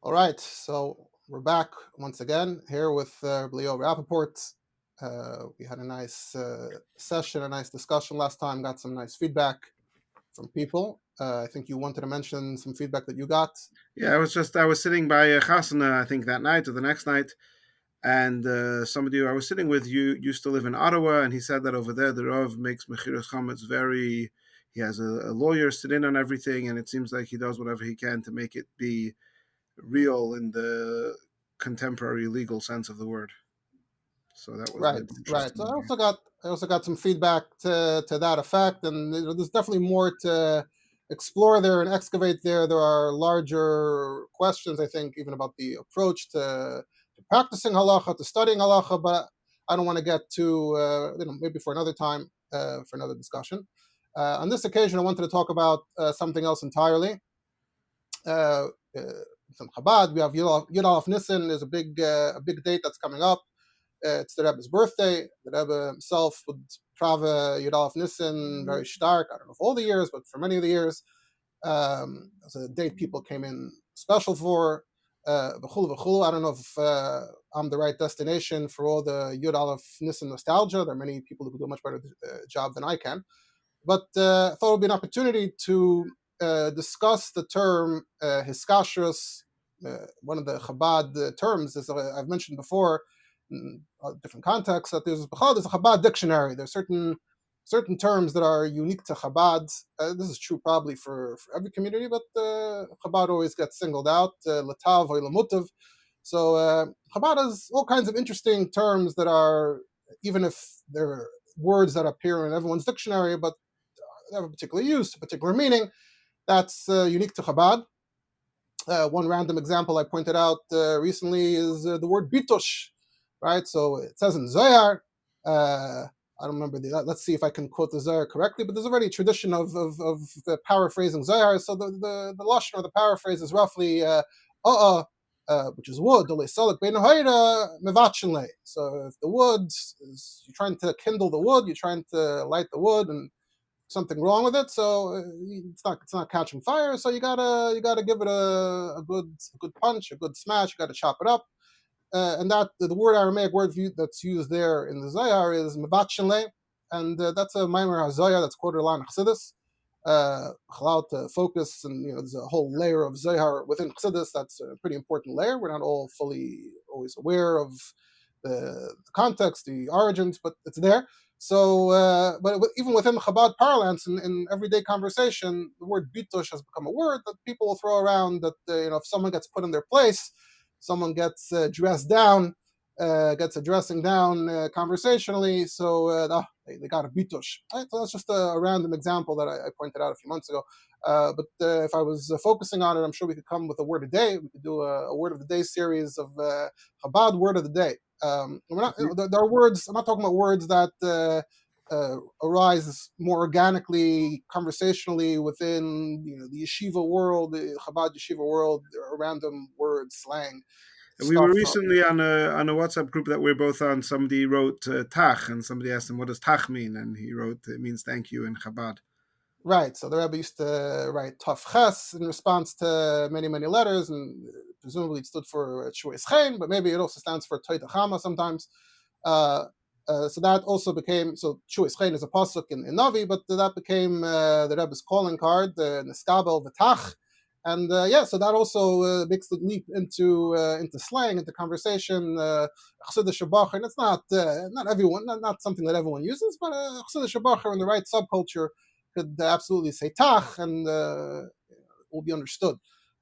All right, so we're back once again here with Leo Rappaport. We had a nice session, a nice discussion last time. Got some nice feedback from people. I think you wanted to mention some feedback that you got. Yeah, I was sitting by Chasana, I think that night or the next night, and somebody I was sitting with you used to live in Ottawa, and he said that over there the Rav makes Mechiras Chametz very. He has a lawyer sit in on everything, and it seems like he does whatever he can to make it be real in the contemporary legal sense of the word. So that was Right, very right. So interesting. I also got some feedback to that effect, and there's definitely more to explore there and excavate there. There are larger questions, I think, even about the approach to practicing halacha, to studying halacha. But I don't want to get to maybe for another time, for another discussion. On this occasion, I wanted to talk about something else entirely. Uh, uh, some Chabad. We have Yud Aleph Nissen. There's a big date that's coming up. It's the Rebbe's birthday. The Rebbe himself would trave Yud Aleph Nissen very stark. I don't know if all the years, but for many of the years, it's a date people came in special for. V'chulu v'chulu. I don't know if I'm the right destination for all the Yud Aleph Nissen nostalgia. There are many people who could do a much better job than I can. But I thought it would be an opportunity to discuss the term Hiskashrus, one of the Chabad terms, as I've mentioned before in different contexts, that there's a Chabad dictionary. There's certain terms that are unique to Chabad. This is true probably for every community, but Chabad always gets singled out, latav or lamutav. So Chabad has all kinds of interesting terms that are, even if they're words that appear in everyone's dictionary, but they have a particular use, a particular meaning. That's unique to Chabad. One random example I pointed out recently is the word bitosh, right? So it says in Zohar, I don't remember let's see if I can quote the Zohar correctly, but there's already a tradition of paraphrasing Zohar. So the lashon or the paraphrase is roughly which is wood. So if the wood is, you're trying to kindle the wood, you're trying to light the wood, and something wrong with it, so it's not catching fire. So you gotta give it a good punch, a good smash. You gotta chop it up, and that the word Aramaic word that's used there in the Zohar is mevatchenle, and that's a Maimer HaZohar that's quoted a lot in Chassidus. Allowed to focus, and there's a whole layer of Zohar within Chassidus. That's a pretty important layer. We're not all fully always aware of the context, the origins, but it's there. So, but even within Chabad parlance, in everyday conversation, the word bitush has become a word that people will throw around. That if someone gets put in their place, someone gets dressed down, gets a dressing down conversationally. So they got a bitush. Right? So that's just a random example that I pointed out a few months ago. But if I was focusing on it, I'm sure we could come with a word a day. We could do a word of the day series of Chabad word of the day. We're not. There are words. I'm not talking about words that arise more organically, conversationally within the yeshiva world, the Chabad yeshiva world. There are random words, slang, We were stuff. recently on a WhatsApp group that we're both on. Somebody wrote Tach, and somebody asked him what does Tach mean, and he wrote it means thank you in Chabad. Right. So the Rebbe used to write Taf Ches in response to many, many letters, and presumably it stood for Shues Chen, but maybe it also stands for Toita Chama sometimes. Uh, so that also became, so Shues Chen is a pasuk in Navi, but that became the Rebbe's calling card, the Neskabel V'tach. And so that also makes the leap into slang, into conversation. Chassidus Shabachar, and it's not everyone, not something that everyone uses, but Chassidus Shabachar in the right subculture could absolutely say tach, and will be understood.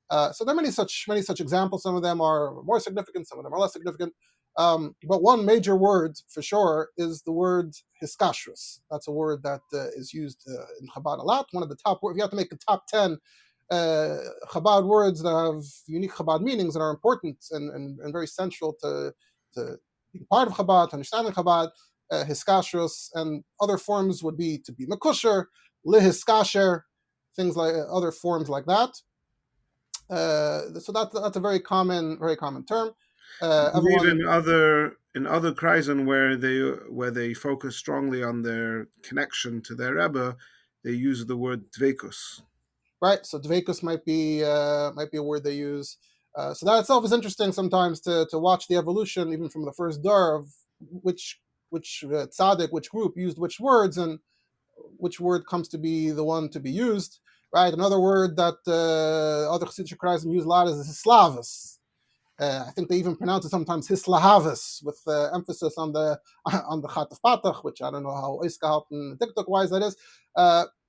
So there are many such examples. Some of them are more significant, some of them are less significant. But one major word for sure is the word hiskashrus. That's a word that is used in Chabad a lot. One of the top words. If you have to make the top 10 Chabad words that have unique Chabad meanings and are important and very central to being part of Chabad, to understanding Chabad, hiskashrus, and other forms would be to be makusher, lihiskasher, things like other forms like that. So that's a very common term. I believe Everyone, in other kreisen where they focus strongly on their connection to their Rebbe, they use the word dvekus. right? So dvekus might be a word they use. So that itself is interesting sometimes to watch the evolution, even from the first dar, of which tzaddik, which group used which words, and which word comes to be the one to be used. Right. Another word that other Chassidic Kreisen use a lot is Slavus. I think they even pronounce it sometimes Hislahavas, with emphasis on the Chat of Patach, which I don't know how Oisgehalten TikTok wise that is.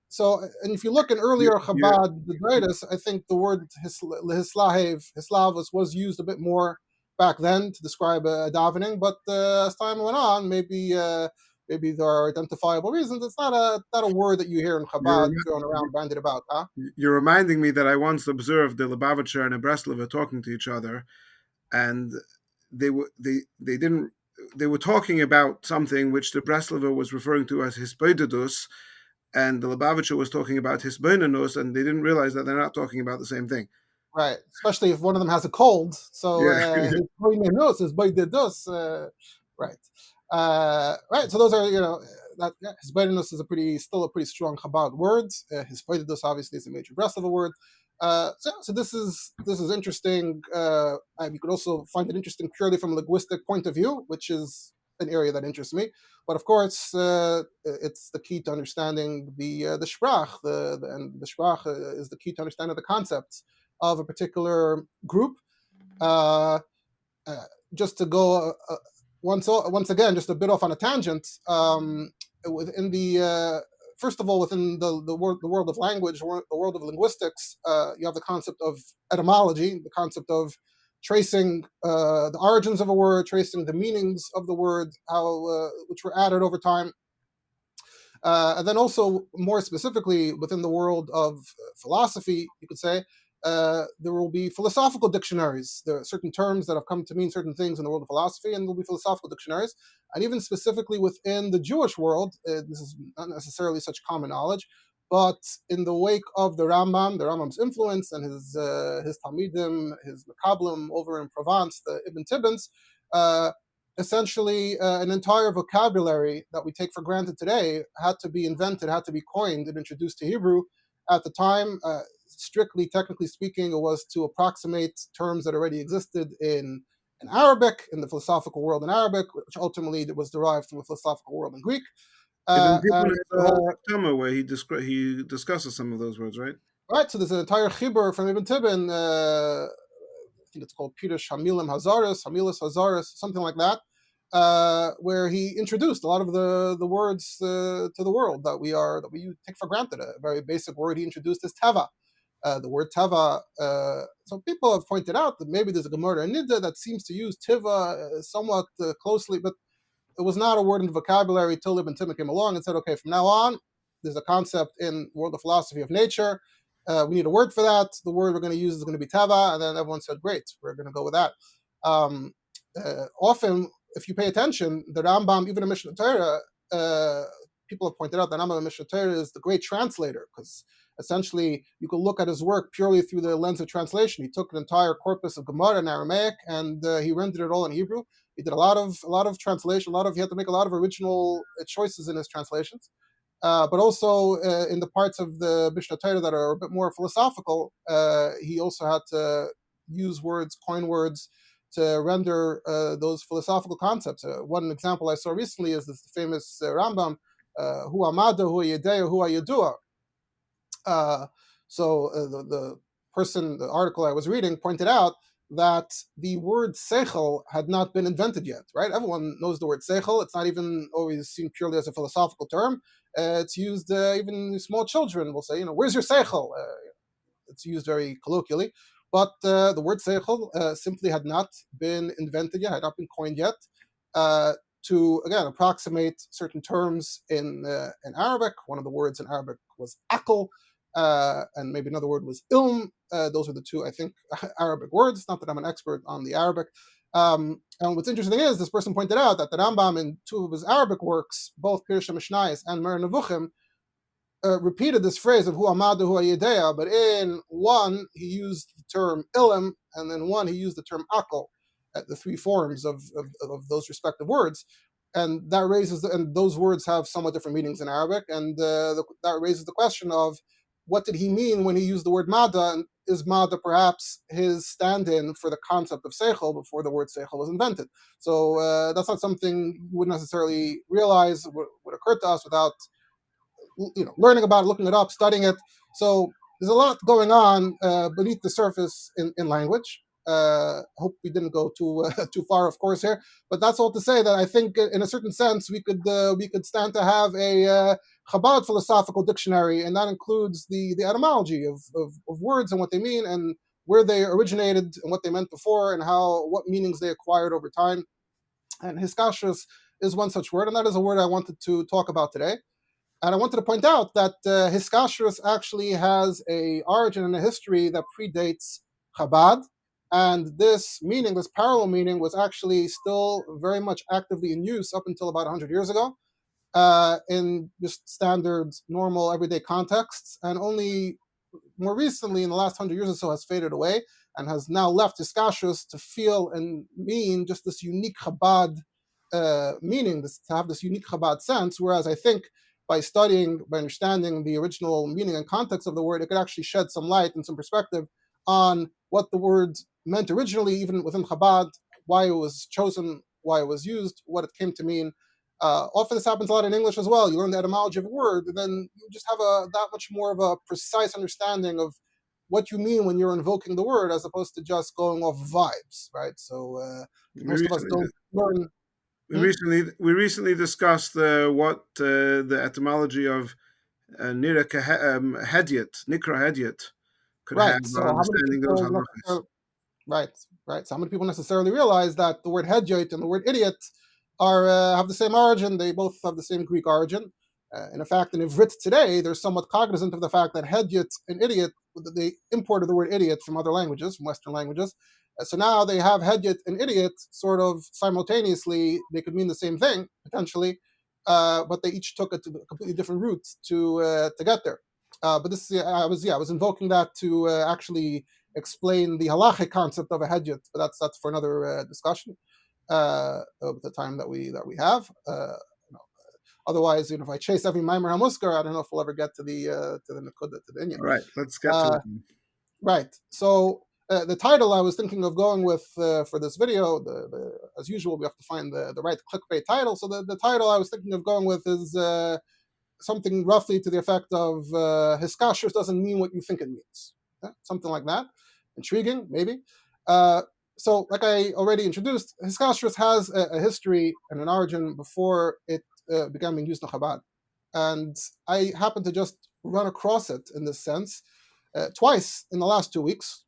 So, and if you look in earlier You Chabad the Dreitis, I think the word Hislavas was used a bit more back then to describe davening. But as time went on, maybe there are identifiable reasons. It's not a word that you hear in you're Chabad thrown around, bandied about, huh? you're reminding me that I once observed the Lubavitcher and a Breslover talking to each other, and they didn't they were talking about something which the Breslover was referring to as hisbodedus, and the Lubavitcher was talking about hisbonenus, and they didn't realize that they're not talking about the same thing. Right, especially if one of them has a cold. So Yeah. his boy knows his boy did this. Right, right. So those are that his is still a pretty strong Chabad word. His obviously is a major breast of a word. So this is interesting. You could also find it interesting purely from a linguistic point of view, which is an area that interests me. But of course, it's the key to understanding the sprach. And the sprach is the key to understanding the concepts of a particular group. Uh, just to go once again, just a bit off on a tangent. Within the First of all, within the world of language, the world of linguistics, you have the concept of etymology, the concept of tracing the origins of a word, tracing the meanings of the word, how which were added over time. And then also, more specifically, within the world of philosophy, you could say, there will be philosophical dictionaries. There are certain terms that have come to mean certain things in the world of philosophy, and there will be philosophical dictionaries. And even specifically within the Jewish world, this is not necessarily such common knowledge, but in the wake of the Rambam's influence, and his Talmidim, his Makablim over in Provence, the Ibn Tibbons, uh, essentially an entire vocabulary that we take for granted today had to be invented, had to be coined and introduced to Hebrew. At the time, strictly technically speaking, it was to approximate terms that already existed in Arabic, in the philosophical world in Arabic, which ultimately was derived from the philosophical world in Greek. Ibn Gibbon And has a whole Tama where he discusses some of those words, right? Right, so there's an entire chibur from Ibn Tibbon. I think it's called Pirush Hamilim Hazaris, Hamilis Hazaris, something like that, where he introduced a lot of the words to the world that we take for granted. A very basic word he introduced is teva. The word teva. So people have pointed out that maybe there's a Gemara in Nidda that seems to use tiva somewhat closely, but it was not a word in the vocabulary till Ibn Timmon came along and said, okay, from now on, there's a concept in world of philosophy of nature. We need a word for that. The word we're going to use is going to be tava, and then everyone said, great, we're going to go with that. Often, if you pay attention, the Rambam, even in Mishnah Torah, people have pointed out that Rambam in Mishnah Torah is the great translator, because essentially you can look at his work purely through the lens of translation. He took an entire corpus of Gemara in Aramaic and he rendered it all in Hebrew. He did a lot of translation. He had to make a lot of original choices in his translations. But also in the parts of the Mishnah Torah that are a bit more philosophical, he also had to use words, coin words, to render those philosophical concepts. One example I saw recently is this famous Rambam, Hu Amada, Hu Yedea, Hu Yedua. The article I was reading pointed out that the word seichel had not been invented yet, right? Everyone knows the word seichel. It's not even always seen purely as a philosophical term. It's used, even small children will say, where's your seichel? It's used very colloquially. But the word seichel simply had not been invented yet, had not been coined yet, to, again, approximate certain terms in Arabic. One of the words in Arabic was akal, and maybe another word was ilm. Those are the two, I think, Arabic words. Not that I'm an expert on the Arabic. And what's interesting is this person pointed out that the Rambam in two of his Arabic works, both Pirush HaMishnayos and Moreh Nevuchim, repeated this phrase of Hu Amadu Hu Yedea, but in one he used the term ilim, and then one he used the term akal, at the three forms of those respective words. And and those words have somewhat different meanings in Arabic, and that raises the question of what did he mean when he used the word Mada? And is Mada perhaps his stand-in for the concept of Seichel before the word Seichel was invented? So that's not something you would necessarily realize would occur to us without learning about it, looking it up, studying it. So there's a lot going on beneath the surface in language. Hope we didn't go too too far, of course, here. But that's all to say that I think, in a certain sense, we could stand to have a Chabad philosophical dictionary, and that includes the etymology of words and what they mean, and where they originated and what they meant before, and what meanings they acquired over time. And Hiskashrus is one such word, and that is a word I wanted to talk about today. And I wanted to point out that Hiskashrus actually has a origin and a history that predates Chabad. And this meaning, this parallel meaning, was actually still very much actively in use up until about 100 years ago in just standard, normal, everyday contexts. And only more recently, in the last 100 years or so, has faded away and has now left Hiskashrus to feel and mean just this unique Chabad meaning, to have this unique Chabad sense. Whereas I think by understanding the original meaning and context of the word, it could actually shed some light and some perspective on what the word meant originally, even within Chabad, why it was chosen, why it was used, what it came to mean. Often this happens a lot in English as well. You learn the etymology of a word, and then you just have that much more of a precise understanding of what you mean when you're invoking the word, as opposed to just going off vibes, right? So We most of us recently don't learn. Hmm? we recently discussed what the etymology of Hediot, Nikra Hediot, could have Right. So on how many understanding those people halachas. necessarily? Right, right. So how many people necessarily realize that the word hedyot and the word idiot are have the same origin? They both have the same Greek origin. In fact, in Ivrit today, they're somewhat cognizant of the fact that hedyot and idiot, they imported the word idiot from other languages, from Western languages. So now they have hedyot and idiot sort of simultaneously. They could mean the same thing potentially, but they each took it to a completely different route to get there. But this, I was invoking that to actually explain the halachic concept of a hedjut, but that's for another discussion of the time that we have. You know, Otherwise, if I chase every Maimer Hamuskar, I don't know if we'll ever get to the Nakuda, to the Inyan. All right, let's get to Uh, it. right. So the title I was thinking of going with for this video, as usual, we have to find the right clickbait title. So the title I was thinking of going with is something roughly to the effect of Hiskashrus doesn't mean what you think it means. Something like that. Intriguing, maybe. Uh, so, like I already introduced, Hiskashrus has a history and an origin before it began being used in Chabad. And I happened to just run across it in this sense twice in the last 2 weeks.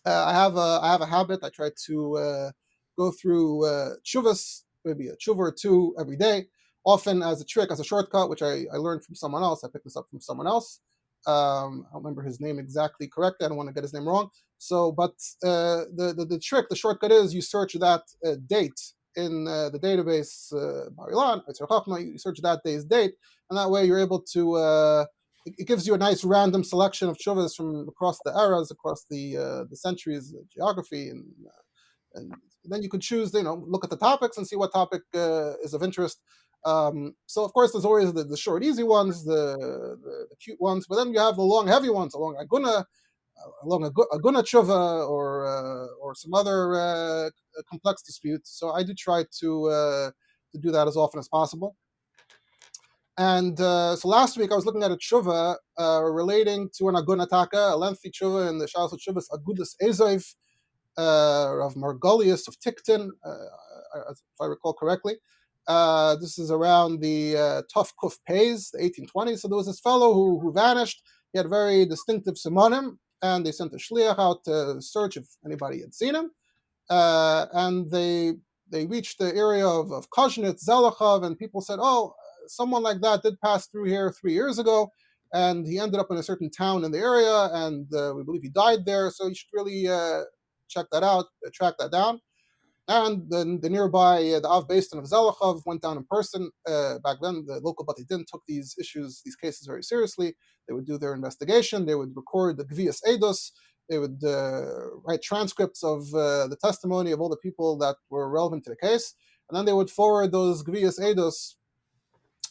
I have a habit. I try to go through tshuvas, maybe a tshuva or two every day, often as a trick, as a shortcut, which I learned from someone else. I picked this up from someone else. I don't remember his name exactly correctly. I don't want to get his name wrong. So, but the trick, the shortcut is you search that date in the database Barilan, you search that day's date, and that way you're able to it gives you a nice random selection of chuvas from across the eras, across the centuries, geography, and then you can choose, look at the topics and see what topic is of interest. So of course, there's always the short, easy ones, the cute ones, but then you have the long, heavy ones along a guna tshuva or some other complex dispute. So I do try to do that as often as possible. And so last week I was looking at a tshuva relating to an agun ataka, a lengthy tshuva in the Shalos Tshuvas Agudas Ezov of Margolius of Tiktin, if I recall correctly. This is around the Tov Kuf Pays, the 1820s. So there was this fellow who vanished. He had very distinctive simonim, and they sent a shliach out to search if anybody had seen him. And they reached the area of Kozhnitz, Zelachov, and people said, "Oh, someone like that did pass through here 3 years ago, and he ended up in a certain town in the area, and we believe he died there. So you should really check that out, track that down." And then the nearby, the Av Basin of Zelachov went down in person. Back then, the local Bati Din took these cases very seriously. They would do their investigation. They would record the Gvias Eidos. They would write transcripts of the testimony of all the people that were relevant to the case. And then they would forward those Gvias Eidos,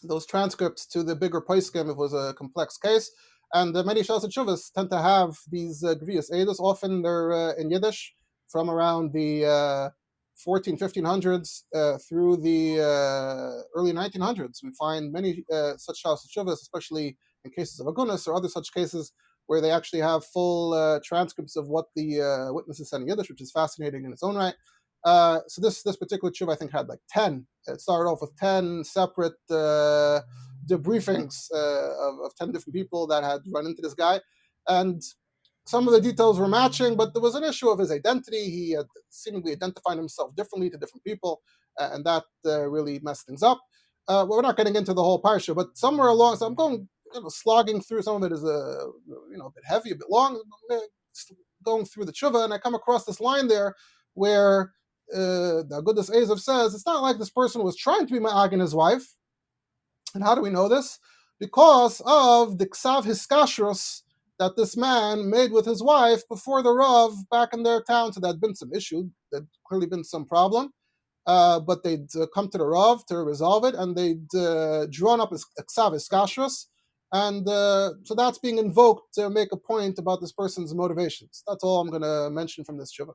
those transcripts, to the bigger Paiskim if it was a complex case. And many Shas Tshuvas tend to have these Gvias Eidos. Often they're in Yiddish from around the 1500s through the early 1900s. We find many such Shas Tshuvas, especially in cases of Agunas or other such cases, where they actually have full transcripts of what the witnesses said in Yiddish, which is fascinating in its own right. So this particular tshuva, I think, had like 10. It started off with 10 separate debriefings of 10 different people that had run into this guy. And some of the details were matching, but there was an issue of his identity. He had seemingly identified himself differently to different people, and that really messed things up. Well, we're not getting into the whole parsha, but somewhere along, so I'm going, slogging through. Some of it is a bit heavy, a bit long. Going through the tshuva, and I come across this line there where the Agudas Ezav says it's not like this person was trying to be ma'agin his wife. And how do we know this? Because of the ksav Hiskashrus that this man made with his wife before the Rav back in their town. So there had been some issue, there'd clearly been some problem. But they'd come to the Rav to resolve it, and they'd drawn up a ksav Hiskashrus. And so that's being invoked to make a point about this person's motivations. That's all I'm going to mention from this shuvah.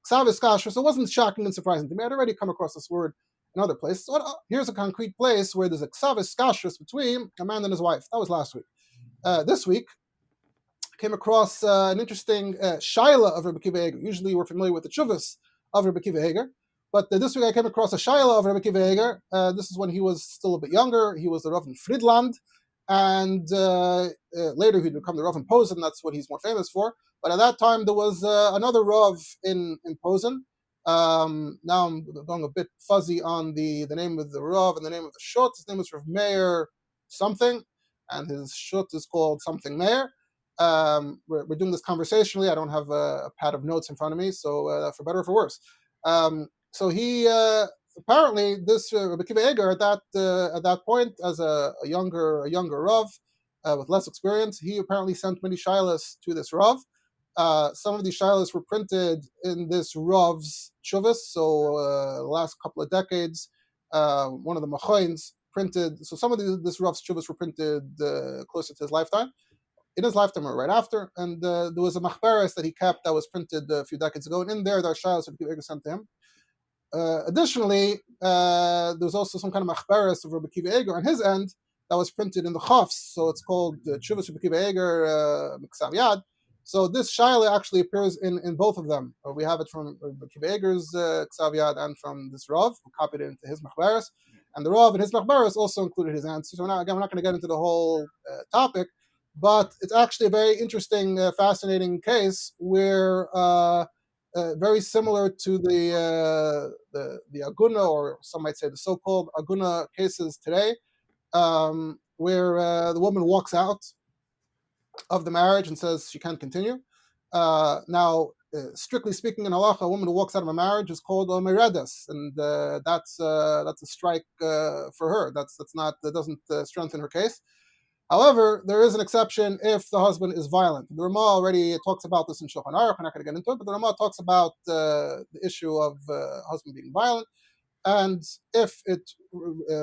Ksav Hiskashrus, it wasn't shocking and surprising to me. I'd already come across this word in other places. So, here's a concrete place where there's a ksav Hiskashrus between a man and his wife. That was last week. This week, I came across an interesting shaila of Rabbi Akiva Eger. Usually we're familiar with the chuvas of Rabbi Akiva Eger. But this week I came across a shaila of Rabbi Akiva Eger. This is when he was still a bit younger. He was the Rav in Friedland. And later he'd become the Rav in Posen. That's what he's more famous for. But at that time, there was another Rav in Posen. Now I'm going a bit fuzzy on the name of the Rav and the name of the shut. His name was Rav Meir something, and his shut is called something Meir. We're doing this conversationally. I don't have a pad of notes in front of me, so for better or for worse. So he apparently this Rabbi Akiva Eger at that point, as a younger Rav with less experience, he apparently sent many shilas to this Rav. Some of these shilas were printed in this Rav's chuvas. So the last couple of decades, one of the machoins printed. So some of this Rav's chuvas were printed closer to his lifetime. In his lifetime or right after, and there was a machberes that he kept that was printed a few decades ago, and in there are shilas that Rabbi Akiva sent to him. Additionally, there was also some kind of machberes of Rabbi Akiva Eger on his end that was printed in the Chafs, so it's called Chuvas Rabbi Akiva Eger Miksav Yad. So this shaila actually appears in both of them. We have it from Rabbi Akiva Eger's Ksav Yad and from this Rav, who copied it into his machberes, and the Rav in his machberes also included his answer. So we're not going to get into the whole topic, but it's actually a very interesting, fascinating case where very similar to the Aguna, or some might say the so-called Aguna cases today, where the woman walks out of the marriage and says she can't continue. Now, strictly speaking, in halacha, a woman who walks out of a marriage is called a meredes, and that's a strike for her. That doesn't strengthen her case. However, there is an exception if the husband is violent. The Ramah already talks about this in Shulchan Aruch. We're not going to get into it, but the Ramah talks about the issue of husband being violent, and if it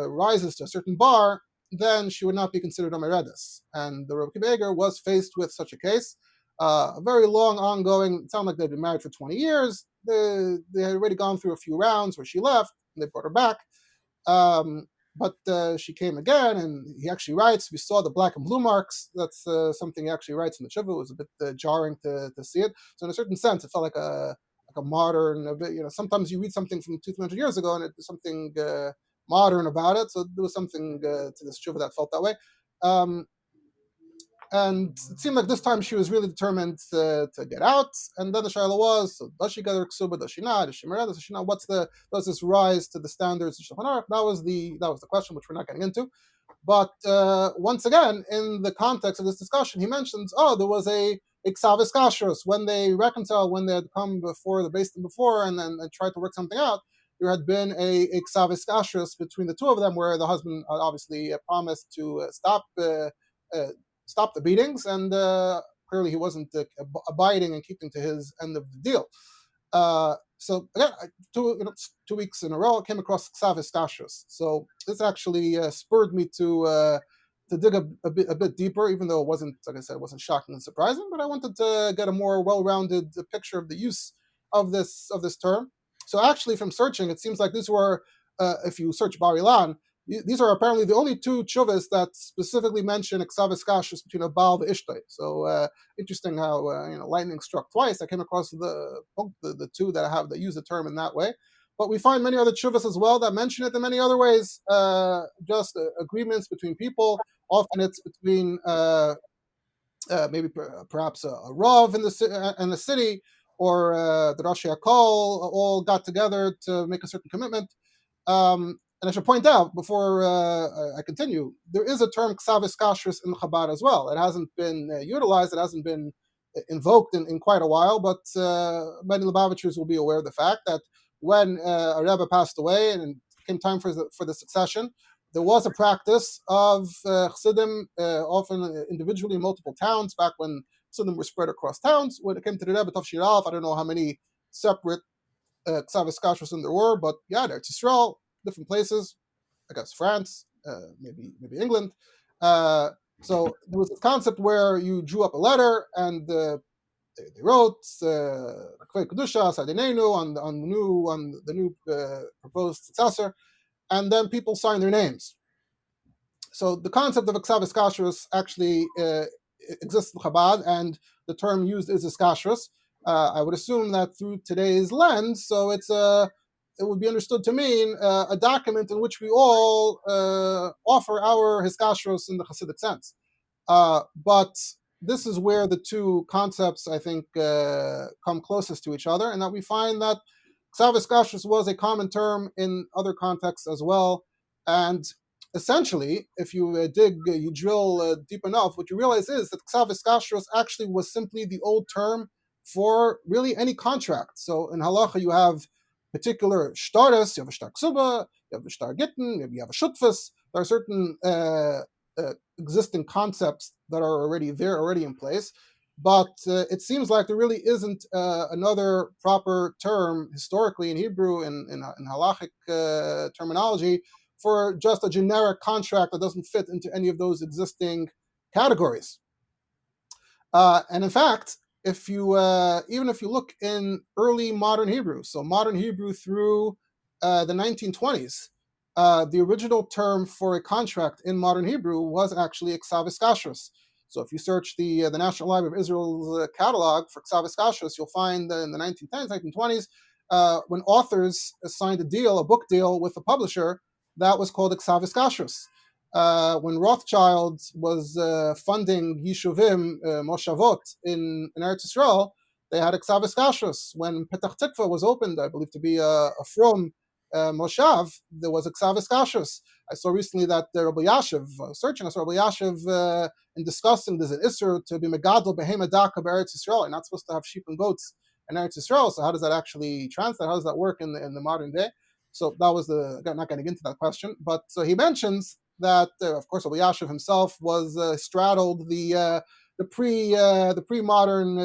rises to a certain bar, then she would not be considered a meredes. And the Rabbi Akiva Eger was faced with such a case, a very long, ongoing. It sounded like they'd been married for 20 years. They had already gone through a few rounds where she left, and they brought her back. But she came again, and he actually writes, we saw the black and blue marks. That's something he actually writes in the Shiva. It was a bit jarring to see it. So in a certain sense, it felt like a modern, a bit, sometimes you read something from 200-300 years ago, and there's something modern about it. So there was something to this Shiva that felt that way. And it seemed like this time she was really determined to get out. And then the shaila was, so does she get her ksuba? Does she not? Does she meredes? Does she not? Does this rise to the standards of Shulchan Aruch? That was the question, which we're not getting into. But once again, in the context of this discussion, he mentions, there was a ksav Hiskashrus when they reconciled, when they had come before the Beis Din before and then tried to work something out. There had been a ksav Hiskashrus between the two of them, where the husband obviously promised to stop the beatings, and clearly he wasn't abiding and keeping to his end of the deal. So again, 2 weeks in a row, I came across ksav Hiskashrus. So this actually spurred me to to dig a bit deeper, even though it wasn't, like I said, it wasn't shocking and surprising. But I wanted to get a more well-rounded picture of the use of this term. So actually, from searching, it seems like these were, if you search Bar Ilan, these are apparently the only two chuvas that specifically mention Ksav Hiskashrus between a Baal and Ishtay. So interesting how lightning struck twice. I came across the two that use the term in that way. But we find many other chuvas as well that mention it in many other ways, just agreements between people. Often it's between maybe perhaps a Rav in the city, or the Rosh Hakol all got together to make a certain commitment. And I should point out before I continue, there is a term Ksav Hiskashrus in Chabad as well. It hasn't been utilized, it hasn't been invoked in quite a while, but many Lubavitchers will be aware of the fact that when a Rebbe passed away and it came time for the succession, there was a practice of Chassidim, often individually in multiple towns, back when Chassidim were spread across towns. When it came to the Rebbe Tov Shirav, I don't know how many separate Ksav Hiskashrus there were, but yeah, there's Israel, different places, I guess France, maybe England. So there was this concept where you drew up a letter and they wrote Kedusha Sadinenu on the new proposed successor, and then people signed their names. So the concept of Ksav Hiskashrus actually exists in Chabad, and the term used is Hiskashrus. I would assume that through today's lens, so it would be understood to mean a document in which we all offer our Hiskashrus in the Hasidic sense. But this is where the two concepts, I think, come closest to each other, and that we find that Ksav Hiskashrus was a common term in other contexts as well. And essentially, if you you drill deep enough, what you realize is that Ksav Hiskashrus actually was simply the old term for really any contract. So in halacha, you have particular shtaris, you have a shtar ksuba, you have a shtar gittin, maybe you have a shutfus. There are certain existing concepts that are already there, already in place. But it seems like there really isn't another proper term historically in Hebrew, in halachic terminology, for just a generic contract that doesn't fit into any of those existing categories. And in fact, if you even if you look in early modern Hebrew, so modern Hebrew through the 1920s, the original term for a contract in modern Hebrew was actually Ksav Hiskashrus. So if you search the National Library of Israel's catalog for Ksav Hiskashrus, you'll find in the 1910s, 1920s, when authors signed a book deal with a publisher, that was called Ksav Hiskashrus. When Rothschild was funding Yishuvim, Moshavot in Eretz Yisrael, they had Ksav Hiskashrus. When Petach Tikva was opened, I believe to be a from Moshav, there was a Ksav Hiskashrus. I saw recently that Rabbi Yashiv, searching, I saw Rabbi Yashiv in discussing there's an Isser to be Megadol Behema Daka Eretz Yisrael. You're not supposed to have sheep and goats in Eretz Yisrael. So how does that actually translate? How does that work in the modern day? So that was not getting into that question, but so he mentions that, of course, Rabbi Yashiv himself was straddled the pre-modern,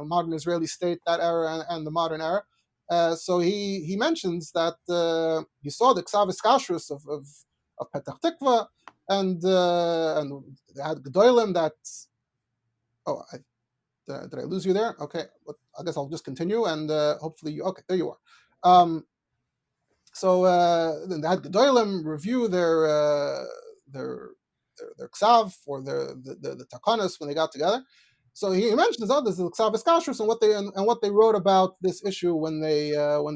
modern Israeli state, that era, and the modern era. So he mentions that he saw the Ksav Hiskashrus of Petach Tikva, and they had Gedolim that. Oh, did I lose you there? Okay, I guess I'll just continue, and hopefully okay, there you are. So then they had Gedolim review their ksav, or the takanas when they got together. So he mentions others, the Ksav Hiskashrus, and what they wrote about this issue when they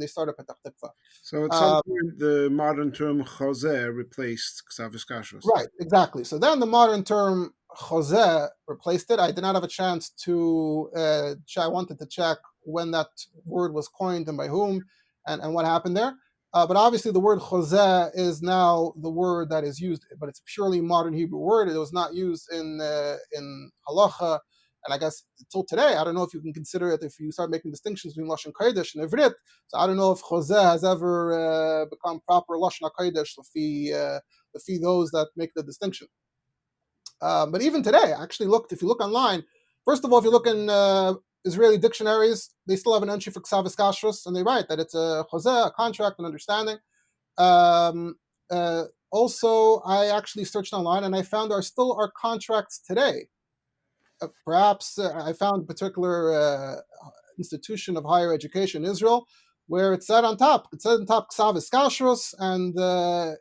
started Petach Tikva. So at some point, the modern term chozeh replaced Ksav Hiskashrus. Right, exactly. So then the modern term chozeh replaced it. I did not have a chance to I wanted to check when that word was coined and by whom, and what happened there. But obviously the word chozeh is now the word that is used, but it's a purely modern Hebrew word. It was not used in halacha, and I guess until today, I don't know if you can consider it, if you start making distinctions between Lashon Kodesh and Ivrit. So I don't know if chozeh has ever become proper Lashon Kodesh lefi those that make the distinction. But even today, actually, if you look online, first of all, if you look in Israeli dictionaries, they still have an entry for Ksav Hiskashrus, and they write that it's a chozeh, a contract, an understanding. Also, I actually searched online and I found there still are contracts today. Perhaps I found a particular institution of higher education in Israel where it said on top, it said on top Ksav Hiskashrus, and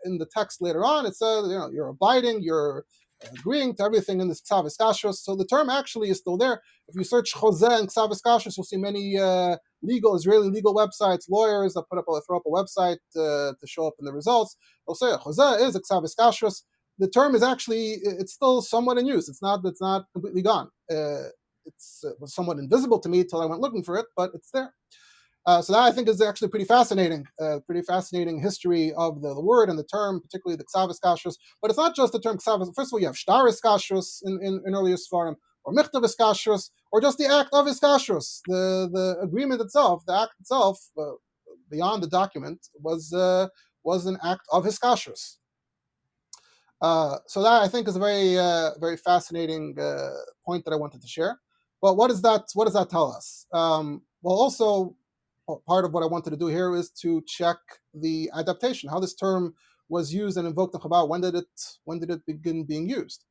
in the text later on, it said, you're abiding, you're agreeing to everything in this Ksav Hiskashrus. So the term actually is still there. If you search Chozeh and Ksav Hiskashrus, you'll see many Israeli legal websites, lawyers that throw up a website to show up in the results. They'll say Chozeh is a Ksav Hiskashrus. The term is actually, it's still somewhat in use. It's not completely gone. It was somewhat invisible to me till I went looking for it, but it's there. So that I think is actually pretty fascinating history of the word and the term, particularly the Ksav Hiskashrus. But it's not just the term Ksav. First of all, you have Shtar Hiskashrus in earlier Sfarim, or Michtav Hiskashrus, or just the act of Hiskashrus. The agreement itself, the act itself, beyond the document, was an act of Hiskashrus. So that I think is a very fascinating point that I wanted to share. But what does that tell us? Also, part of what I wanted to do here is to check the adaptation, how this term was used and invoked in Chabad. When did it begin being used?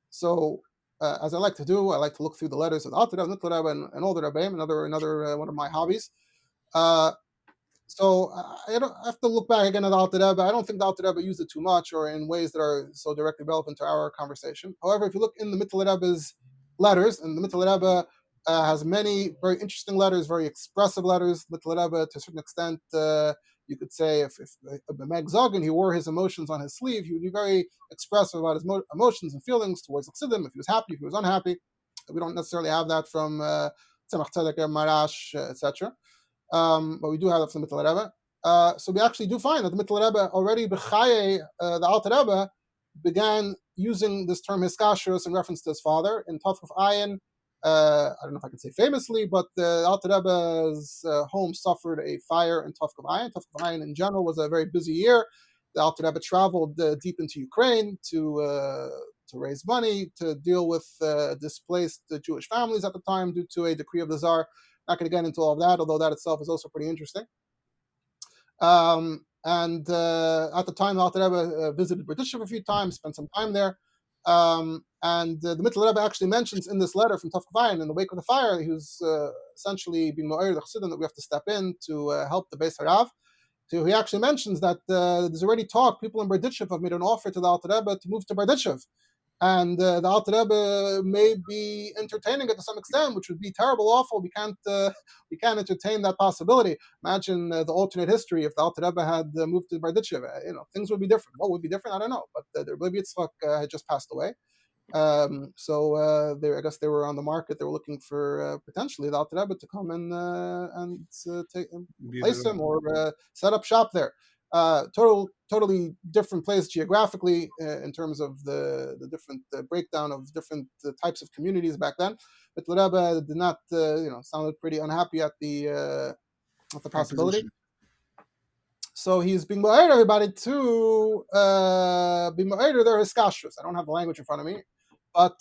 So, as I like to do, I like to look through the letters of the Alter Rebbe, Nittler Rebbe, and Older Rebbe, another one of my hobbies. So I don't have to look back again at the Alter Rebbe. I don't think the Alter Rebbe used it too much or in ways that are so directly relevant to our conversation. However, if you look in the Mittler Rebbe's letters, and the Mittler Rebbe has many very interesting letters, very expressive letters. Mittler Rebbe, to a certain extent, you could say if Meg Zogin, he wore his emotions on his sleeve, he would be very expressive about his emotions and feelings towards the Chassidim, if he was happy, if he was unhappy. We don't necessarily have that from Tzemach Tzedek, Marash, etc. But we do have that from the Mittler Rebbe. So we actually do find that the Mittler Rebbe already b'chaye, the Alter Rebbe began using this term Hiskashrus in reference to his father in Tafkuf Ayin. I don't know if I can say famously, but the Alter Rebbe's home suffered a fire in Tafkuf Ayin. Tafkuf Ayin in general was a very busy year. The Alter Rebbe traveled deep into Ukraine to raise money to deal with displaced Jewish families at the time due to a decree of the Tsar. Not going to get into all of that, although that itself is also pretty interesting. And at the time, the Alter Rebbe visited Berditchev a few times, spent some time there. And the Mittler Rebbe actually mentions in this letter from Tafkuf Ayin, in the wake of the fire, he was essentially being Ma'ir the Chassidim that we have to step in to help the Beis Harav. So he actually mentions that there's already talk, people in Berditchev have made an offer to the Alter Rebbe to move to Berditchev. And the Alter Rebbe may be entertaining it to some extent, which would be terrible, awful. We can't entertain that possibility. Imagine the alternate history if the Alter Rebbe had moved to Berditchev. Things would be different. What would be different? I don't know. But the Rebbe Yitzchak had just passed away. I guess they were on the market. They were looking for potentially the Alter Rebbe to come and place him or set up shop there. Totally different place geographically in terms of the different breakdown of different types of communities back then. But the Rebbe did not, sounded pretty unhappy at the possibility. So he's being ma'ir everybody to be ma'ir their Hiskashrus. I don't have the language in front of me, but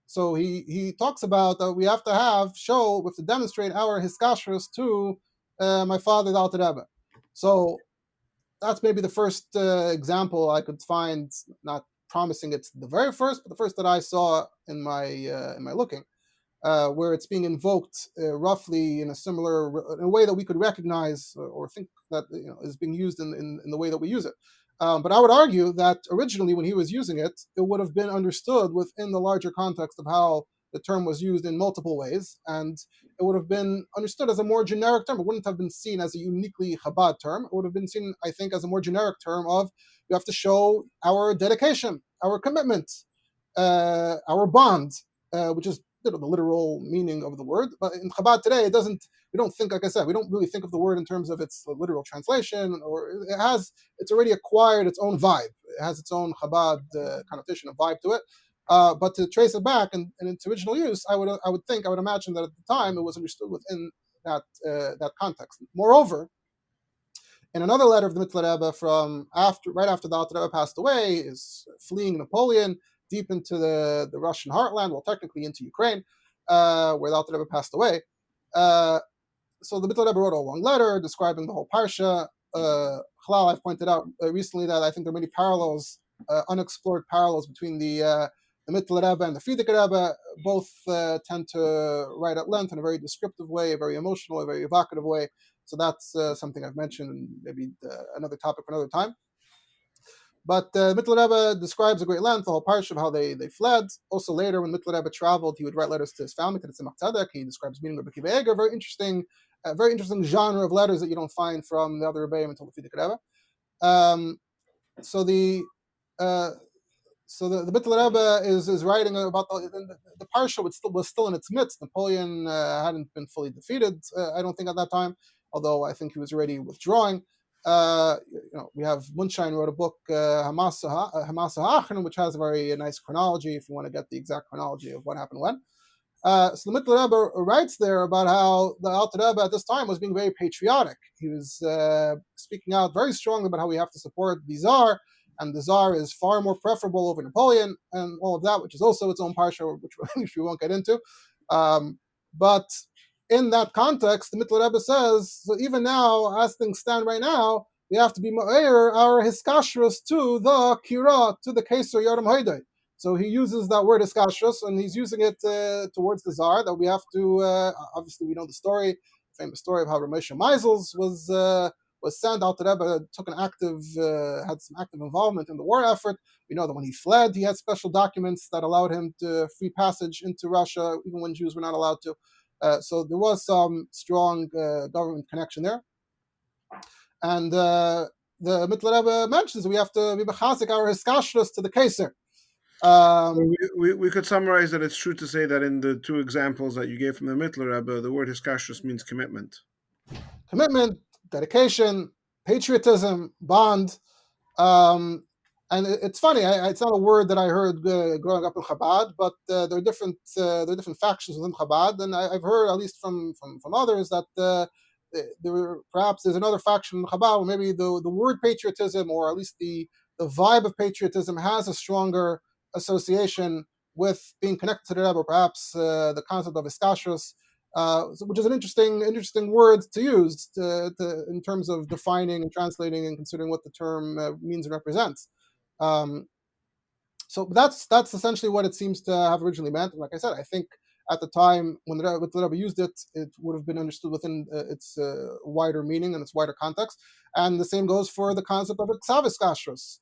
so he talks about that we have to demonstrate our Hiskashrus to my father, the Alter Rebbe. So that's maybe the first example I could find, not promising it's the very first, but the first that I saw in my looking, where it's being invoked roughly in a way that we could recognize or think that is being used in the way that we use it. But I would argue that originally when he was using it, it would have been understood within the larger context of how the term was used in multiple ways, and it would have been understood as a more generic term. It wouldn't have been seen as a uniquely Chabad term. It would have been seen, I think, as a more generic term of you have to show our dedication, our commitment, our bond, which is the literal meaning of the word. But in Chabad today, we don't think, like I said, we don't really think of the word in terms of its literal translation, or it's already acquired its own vibe. It has its own Chabad connotation, a vibe to it. But to trace it back and its original use, I would imagine that at the time it was understood within that context. Moreover, in another letter of the Mittler Rebbe from right after the Alter Rebbe passed away, is fleeing Napoleon deep into the Russian heartland, well, technically into Ukraine, where the Alter Rebbe passed away. So the Mittler Rebbe wrote a long letter describing the whole parsha, Halal, I've pointed out recently that I think there are many parallels, unexplored parallels between the Mittler Rebbe and the Frierdiker Rebbe. Both tend to write at length in a very descriptive way, a very emotional, a very evocative way. So that's something I've mentioned, and maybe another topic for another time. But Mittler Rebbe describes at great length the whole parsha of how they fled. Also later, when Mittler Rebbe traveled, he would write letters to his family, to the Tzemach Tzedek. He describes meeting Rebbe Kiva Eger, very interesting genre of letters that you don't find from the other Rebbeim until the Frierdiker Rebbe. Um, so the uh, the Mittler Rebbe is writing about the parsha was still in its midst. Napoleon hadn't been fully defeated, I don't think, at that time, although I think he was already withdrawing. We have Munshine wrote a book, Hamasa Ha'achron, which has a very nice chronology if you want to get the exact chronology of what happened when. So the Mittler Rebbe writes there about how the Alter Rebbe at this time was being very patriotic. He was speaking out very strongly about how we have to support the Tsar, and the Tsar is far more preferable over Napoleon, and all of that, which is also its own parsha, which we won't get into. But in that context, the Mittler Rebbe says, so even now, as things stand right now, we have to be ma'ir our Hiskashrus to the Kira, to the Keser Yoram Haidai. So he uses that word Hiskashrus, and he's using it towards the Tsar, that we have to, obviously we know the famous story of how Ramesha Meisels was sent out to Rebbe, had some active involvement in the war effort. We know that when he fled, he had special documents that allowed him to free passage into Russia, even when Jews were not allowed to. So there was some strong government connection there. And the Mittler Rebbe mentions we have to be bechazik our Hiskashrus to the Keser. We could summarize that it's true to say that in the two examples that you gave from the Mittler Rebbe, the word Hiskashrus means commitment. Commitment, dedication, patriotism, bond. And it's funny. It's not a word that I heard growing up in Chabad, but there are different factions within Chabad, and I've heard, at least from others, that there's another faction in Chabad where maybe the word patriotism, or at least the vibe of patriotism, has a stronger association with being connected to the Rebbe, or perhaps the concept of Hiskashrus, which is an interesting word to use in terms of defining and translating and considering what the term means and represents. So that's essentially what it seems to have originally meant. Like I said, I think at the time when the Rebbe used it, it would have been understood within its wider meaning and its wider context. And the same goes for the concept of Hiskashrus.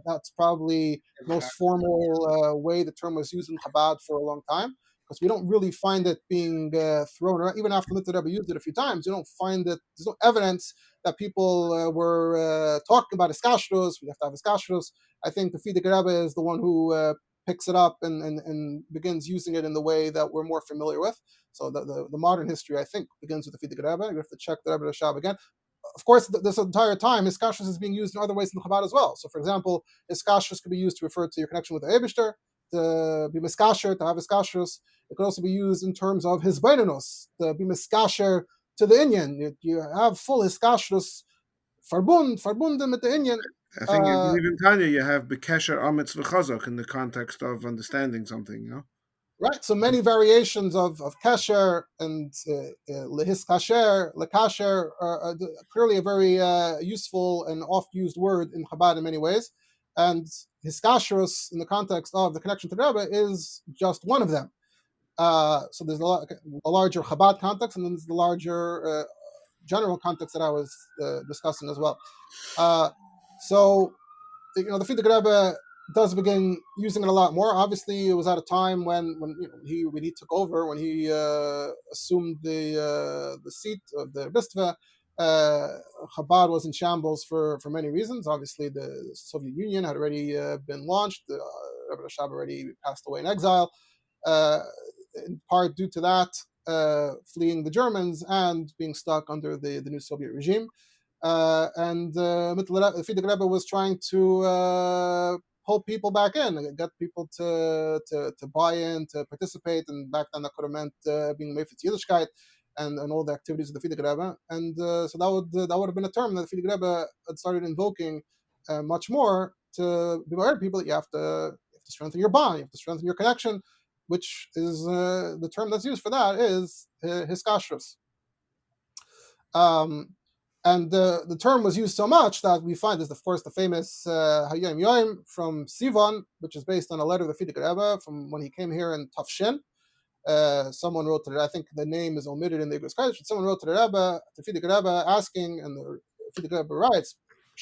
That's probably the most formal way the term was used in Chabad for a long time, because we don't really find it being thrown around. Even after the Rebbe used it a few times, you don't find it. There's no evidence that people were talking about Hiskashrus. We have to have Hiskashrus. I think the Frierdiker Rebbe is the one who picks it up and begins using it in the way that we're more familiar with. So the modern history, I think, begins with the Frierdiker Rebbe. You have to check the Rebbe Rashab again. Of course, this entire time, Hiskashrus is being used in other ways in Chabad as well. So, for example, Hiskashrus could be used to refer to your connection with the Eibishter, to be miskasher, to have Hiskashrus. It could also be used in terms of hisbaininus, to be miskasher to the Inyan. You have full Hiskashrus, verbunden mit the Inyan. I think I believe in Tanya you have bekesher amitz v'chazak in the context of understanding something, Right, so many variations of kesher and lehiskasher, lekasher are clearly a very useful and oft-used word in Chabad in many ways. And hiskashrus, in the context of the connection to the Rebbe, is just one of them. So there's a larger Chabad context, and then there's the larger general context that I was discussing as well. So the Frierdiker Rebbe does begin using it a lot more. Obviously, it was at a time when he took over, when he assumed the seat of the Bistva. Chabad was in shambles for many reasons. Obviously, the Soviet Union had already been launched. Rebbe Rashab already passed away in exile, in part due to that, fleeing the Germans and being stuck under the new Soviet regime. And Frierdiker Rebbe was trying to pull people back in, and get people to buy in, to participate, and back then that could have meant being Meifetz Yiddishkeit and all the activities of the Frierdiker Rebbe. And so that would have been a term that the Frierdiker Rebbe had started invoking much more to be aware of people that you have to strengthen your bond, you have to strengthen your connection, which is the term that's used for that is Hiskashrus. And the term was used so much that we find is, of course, the famous Hayom Yoim from Sivan, which is based on a letter of the Frierdiker Rebbe from when he came here in Tafshin. Someone wrote to the, I think the name is omitted in the Hiskashrus. Someone wrote to the Rebbe, to Frierdiker Rebbe, asking, and the Frierdiker Rebbe writes,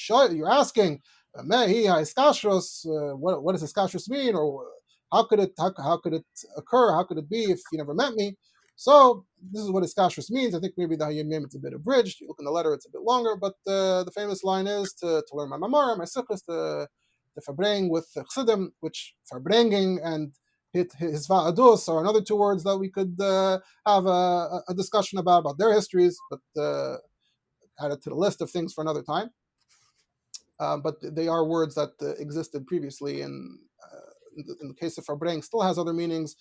you're asking, Hiskashrus, what does Hiskashrus mean, or how could it occur? How could it be if you never met me? So this is what Hiskashrus means. I think maybe the Hayom Yom it's a bit abridged. You look in the letter, it's a bit longer, but the famous line is to learn my Mamara, my Sikhs, to verbring with Chassidim, which verbringing and his va'adus are another two words that we could have a discussion about their histories, but add it to the list of things for another time. But they are words that existed previously, and in the case of Farbreng, still has other meanings